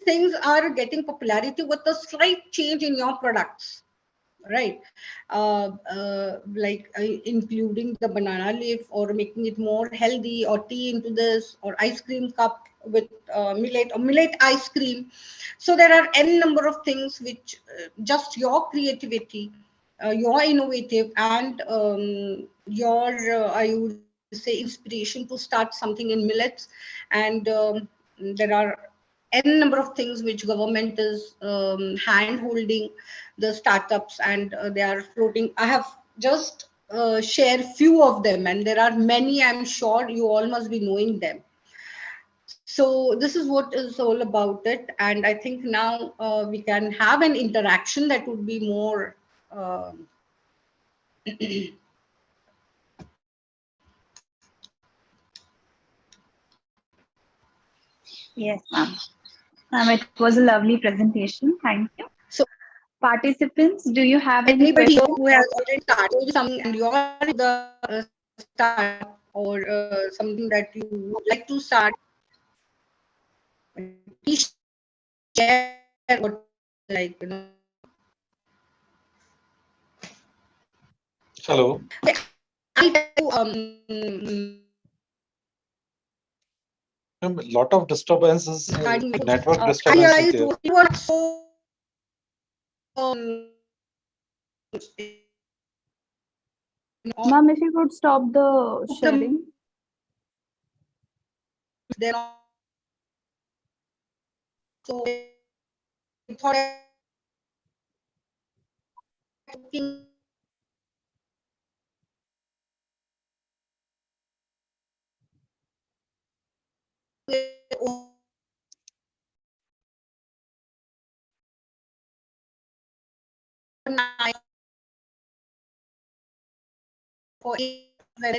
things are getting popularity with a slight change in your products, right? Including the banana leaf, or making it more healthy, or tea into this, or ice cream cup with millet, or millet ice cream. So there are n number of things which just your creativity, your innovative, and your I would say inspiration to start something in millets. And there are n number of things which government is hand holding the startups, and they are floating. I have just share few of them, and there are many. I'm sure you all must be knowing them. So this is what is all about it, and I think now we can have an interaction that would be more Yes, ma'am. Ma'am, it was a lovely presentation. Thank you. so Participants, do you have any anybody here questions? who has already started something and you're in the startup, or something that you would like to start, please share what, like, Hello. I'll tell you, A lot of disturbances, network I disturbances realized there. you were so um, Ma'am, if you could stop the sharing. they're not, so I thought looking overnight for and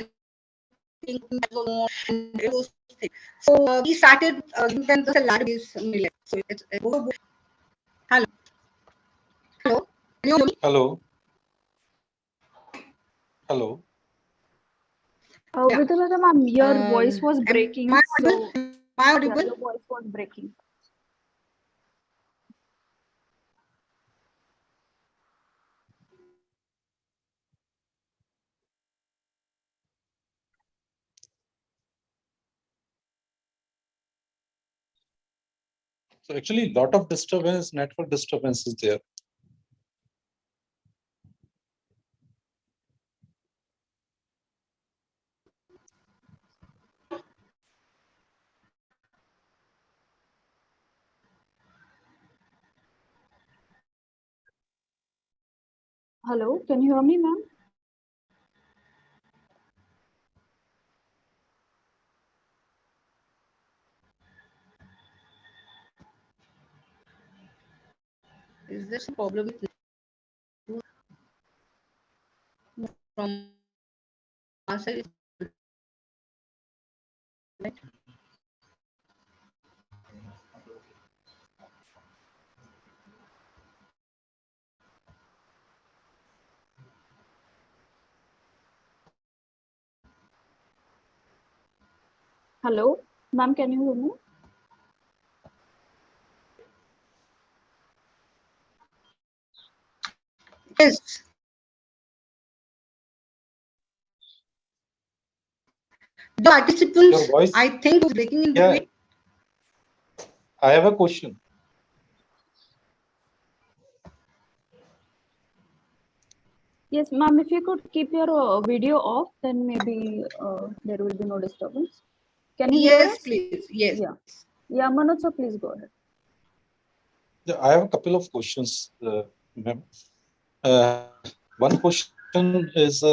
those things. So we started giving them the salad-based millet. So it's hello, hello, can you hear me? Hello. Hello. Yeah. Vidulata ma'am, your voice was Am breaking. I So audible? Am I yeah, audible? your voice was breaking. So actually, lot of disturbance, network disturbances there. Hello, can you hear me, ma'am? Is there some problem from our side? Hello, ma'am, can you hear me? Yes. The Your participants, voice. I think, was breaking in Yeah, between. I have a question. Yes, ma'am, if you could keep your video off, then maybe there will be no disturbance. Can you hear Yes, us? please. Yes. Yeah. Yeah, Manoj, sir, please go ahead. Yeah, I have a couple of questions, ma'am. One question is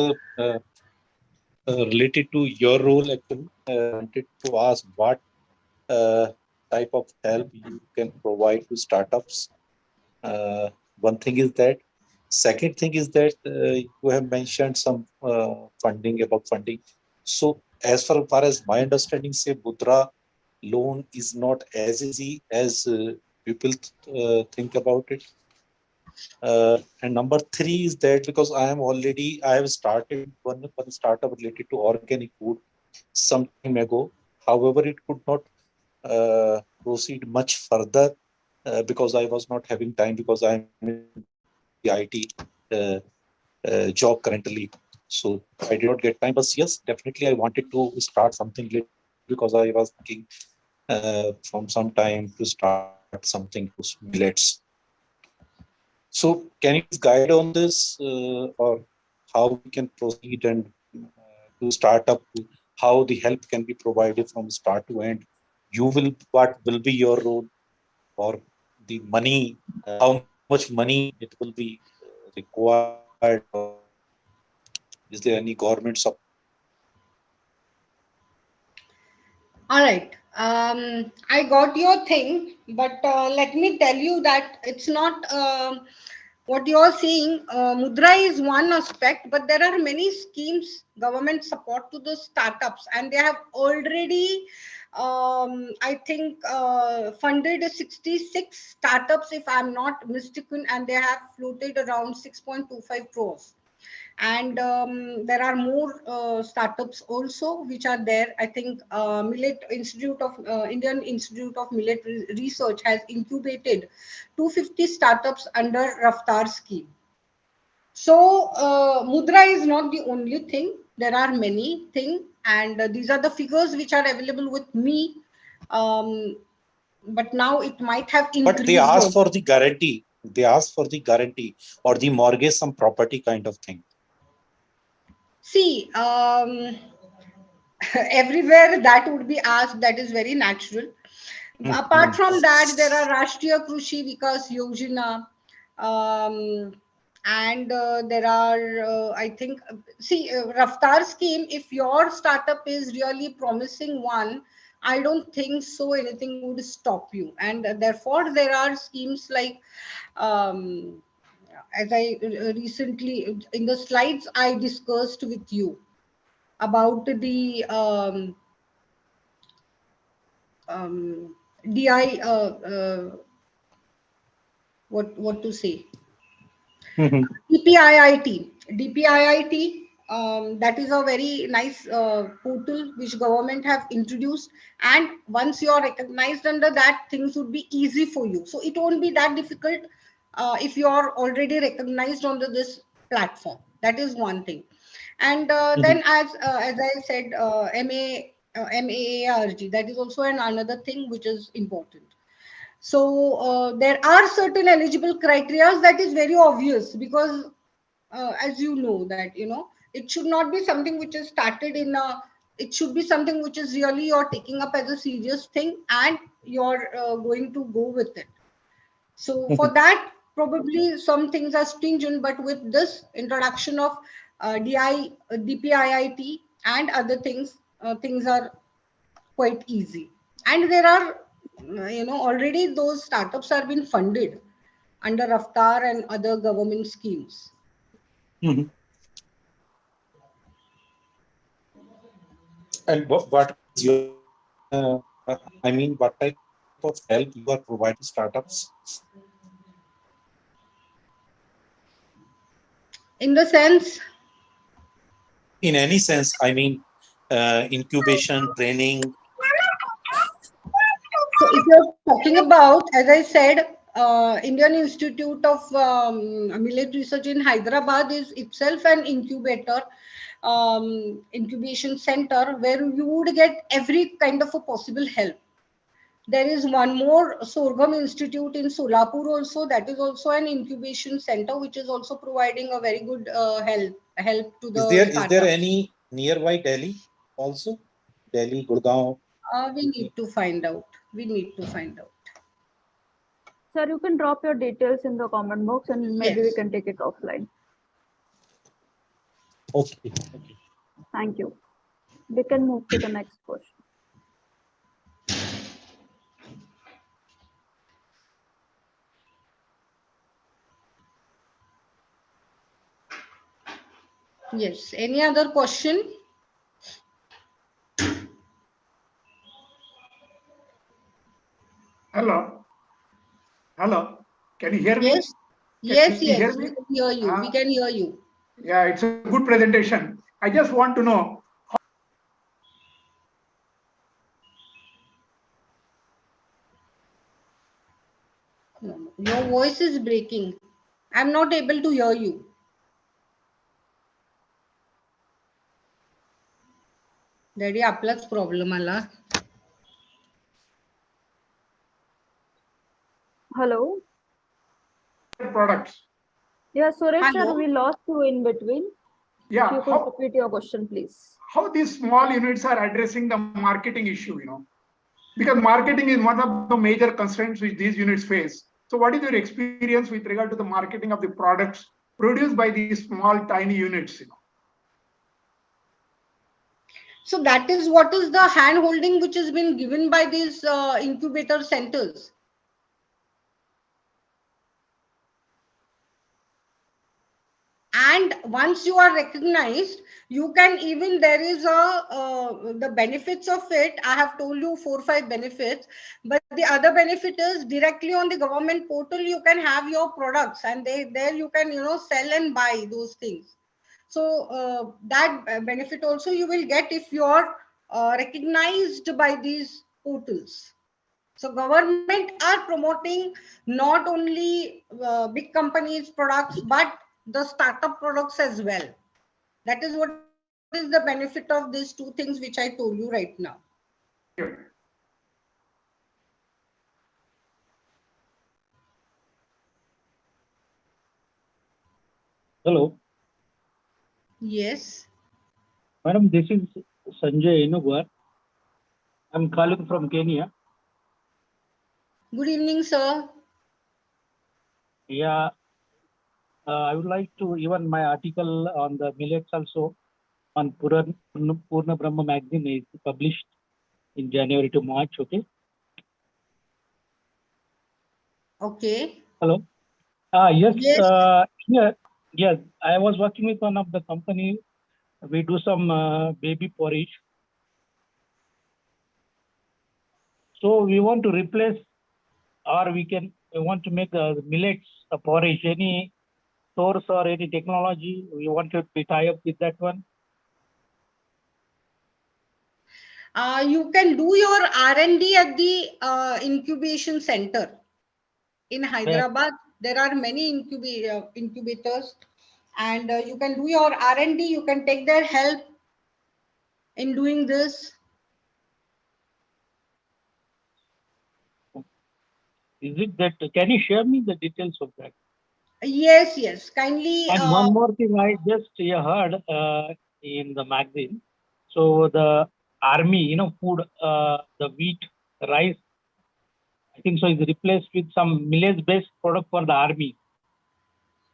related to your role. Actually, wanted to ask what type of help you can provide to startups. One thing is that. Second thing is that you have mentioned some funding about funding. So far as my understanding, say Mudra loan is not as easy as people think about it. And number three is that because I have started one startup related to organic food some time ago. However, it could not proceed much further because I was not having time because I'm in the IT job currently. So I did not get time. But yes, definitely I wanted to start something little because I was thinking from some time to start something to millets. So can you please guide on this or how we can proceed and to start up, how the help can be provided from start to end? What will be your role or the money, how much money it will be required or is there any government support? All right. I got your thing, but let me tell you that it's not what you're saying. Mudra is one aspect, but there are many schemes, government support to the startups, and they have already, I think, funded 66 startups, if I'm not mistaken, and they have floated around 6.25 crores. And there are more startups also which are there. I think Indian Institute of Millet Research has incubated 250 startups under Raftar scheme. So Mudra is not the only thing. There are many things, and these are the figures which are available with me. um, but now it might have increased. But they ask for the guarantee. They ask for the guarantee or the mortgage, some property kind of thing. See, everywhere that would be asked, that is very natural. Apart from that, there are Rashtriya Krushi Vikas Yojana, and there are, I think, Raftar scheme. If your startup is really promising one, I don't think so anything would stop you. And therefore, there are schemes like, as I recently in the slides I discussed with you about the DI, what to say, DPIIT, DPIIT. That is a very nice portal which government have introduced, and once you are recognized under that, things would be easy for you. So it won't be that difficult if you are already recognized under this platform. That is one thing. And then as I said, MAARG, that is also another thing which is important. So there are certain eligible criteria that is very obvious, because as you know that, it should not be something which is started in a, it should be something which is really you're taking up as a serious thing, and you're going to go with it. So for that, probably some things are stringent, but with this introduction of DPIIT and other things, things are quite easy. And there are, already those startups are being funded under Raftar and other government schemes. And what is your, I mean, what type of help you are providing startups? In the sense? In any sense, I mean, incubation, training. So if you're talking about, as I said, Indian Institute of Millet Research in Hyderabad is itself an incubator, incubation center, where you would get every kind of a possible help. There is one more Sorghum Institute in Solapur also. That is also an incubation center, which is also providing a very good help to the startups. Is there any nearby Delhi also? Delhi, Gurgaon? We need to find out. We need to find out. Sir, you can drop your details in the comment box and maybe we can take it offline. Okay. Thank you. We can move to the next question. Yes. Any other question? Hello. Hello. Can you hear me? Yes. Can Yes, you hear yes. me? We can hear you. We can hear you. Yeah, it's a good presentation. I just want to know. No, no. Your voice is breaking. I'm not able to hear you. Daddy, आपलाच problem आला. Hello. Products. Yeah, Suresh sir, Hello. we lost you in between. If Yeah, you could repeat your question, please. how these small units are addressing the marketing issue, because marketing is one of the major constraints which these units face. So what is your experience with regard to the marketing of the products produced by these small, tiny units? So that is what is the hand holding which has been given by these incubator centers. And once you are recognized, you can even, there is the benefits of it. I have told you 4 or 5 benefits, but the other benefit is directly on the government portal, you can have your products and there you can, sell and buy those things. So that benefit also you will get if you are recognized by these portals. So government are promoting not only big companies products, but the startup products as well. That is what is the benefit of these 2 things which I told you right now. Hello, Yes. madam. This is Sanjay Enugar. I'm calling from Kenya. Good evening, sir. Yeah, I would like to, even my article on the millets also on Purna Brahma magazine is published in January to March. Okay. Okay. Hello. Yes. Yes. Yes. I was working with one of the company. We do some baby porridge. So we want to replace, or we want to make millets a porridge. Any source or any technology we want to tie up with that one? You can do your R&D at the incubation center in Hyderabad. There are many incubators, and you can do your R&D. You can take their help in doing this. Is it that? Can you share me the details of that? Yes, yes. Kindly. And one more thing, I just heard in the magazine. So the army, food, the wheat, rice, I think so is replaced with some millet-based product for the army.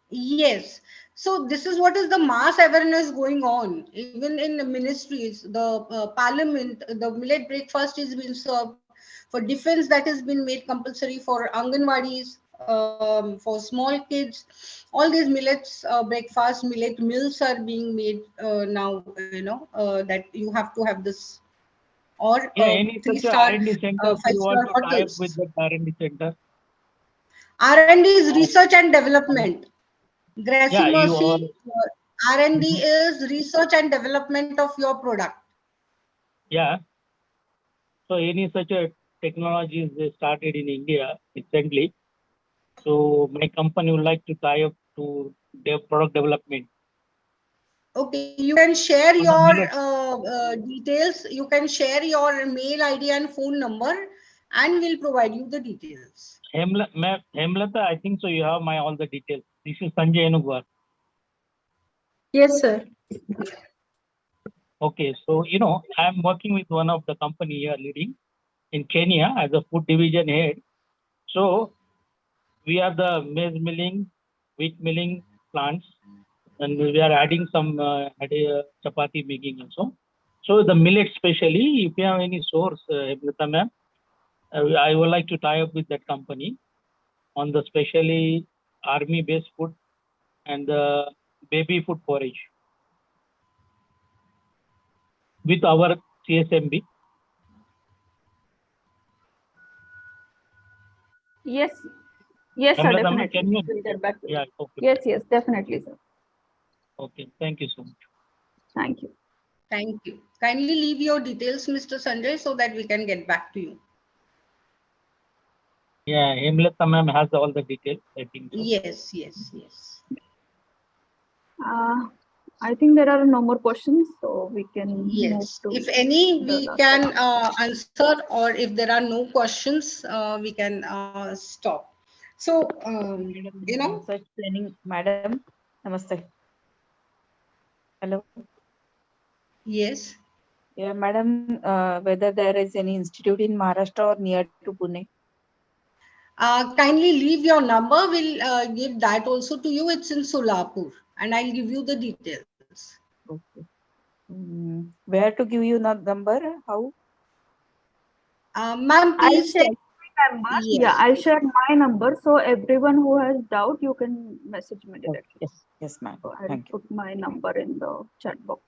Yes. So this is what is the mass awareness going on. Even in the ministries, the parliament, the millet breakfast is being served. For defense, that has been made compulsory for Anganwadis, for small kids. All these millets breakfast, millet meals are being made now, that you have to have this. Or Yeah, any such 3-star, R&D centers you want 5-star to tie up with hotels. the R&D center? R&D is research and development. Gracie Yeah, you are. Mercy, R&D is research and development of your product. Yeah. So any such a technologies they started in India recently. So my company would like to tie up to their product development. Okay, you can share On the your millet. details. You can share your mail ID and phone number, and we'll provide you the details. Hemlata, I think so you have my all the details. This is Sanjay Enugar. Yes, sir. Okay, so I'm working with one of the company here leading in Kenya as a food division head. So we have the maize milling, wheat milling plants, and we are adding some chapati making also. So the millet specially, if you have any source, Hemlata ma'am, I would like to tie up with that company on the specially army based food and the baby food porridge. with our CSMB? Yes. Yes, sir, Hemlata, definitely. can you? We'll get back to you. Yeah, okay. Yes, yes, definitely, sir. Okay, thank you so much. Thank you. Thank you. Kindly leave your details, Mr. Sanjay, so that we can get back to you. Yeah, Hemlata ma'am has all the details, I think so. Yes, yes, yes. I think there are no more questions, so we can move Yes. to If any, the we last can section. answer, or if there are no questions, we can stop. So, you know, Such training, madam. Namaste. Hello. yes. Yeah, madam. Whether there is any institute in Maharashtra or near to Pune? Kindly leave your number. We'll give that also to you. It's in Solapur, and I'll give you the details. Okay. Where to give you the number? How? Ma'am, I'll please share take. my number. Yes. Yeah, I'll share my number. So everyone who has doubt, you can message me Oh, directly. yes, yes, ma'am. So I'll Thank you. put my number in the chat box.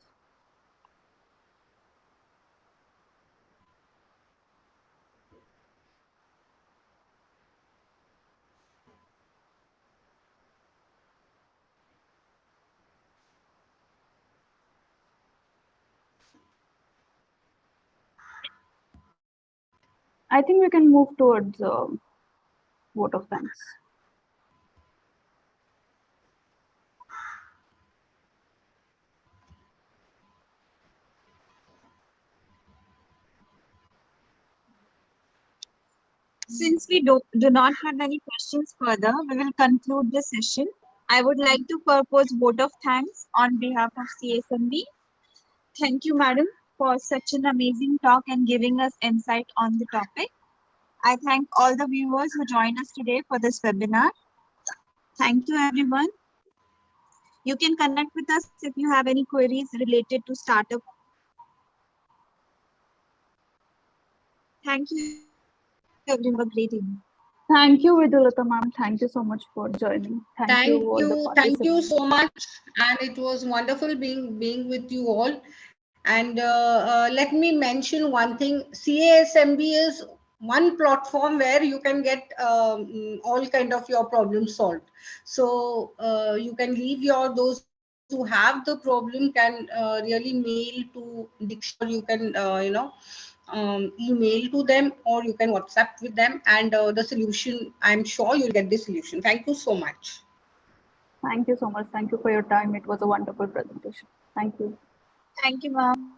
I think we can move towards vote of thanks. Since we do not have any questions further, we will conclude the session. I would like to propose vote of thanks on behalf of CSMB. Thank you, madam, for such an amazing talk and giving us insight on the topic. I thank all the viewers who joined us today for this webinar. Thank you, everyone. You can connect with us if you have any queries related to startup. Thank you, everyone. Have a great evening. Thank you, Vidulata ma'am. Thank you so much for joining. Thank you, all the Thank you participants. so much, and it was wonderful being with you all. And let me mention one thing: CASMB is one platform where you can get all kind of your problems solved. So you can leave your those who have the problem can really mail to Diksha, or you can email to them, or you can WhatsApp with them, and the solution, I'm sure you'll get the solution. Thank you so much. Thank you so much. Thank you for your time. It was a wonderful presentation. Thank you. Thank you, ma'am.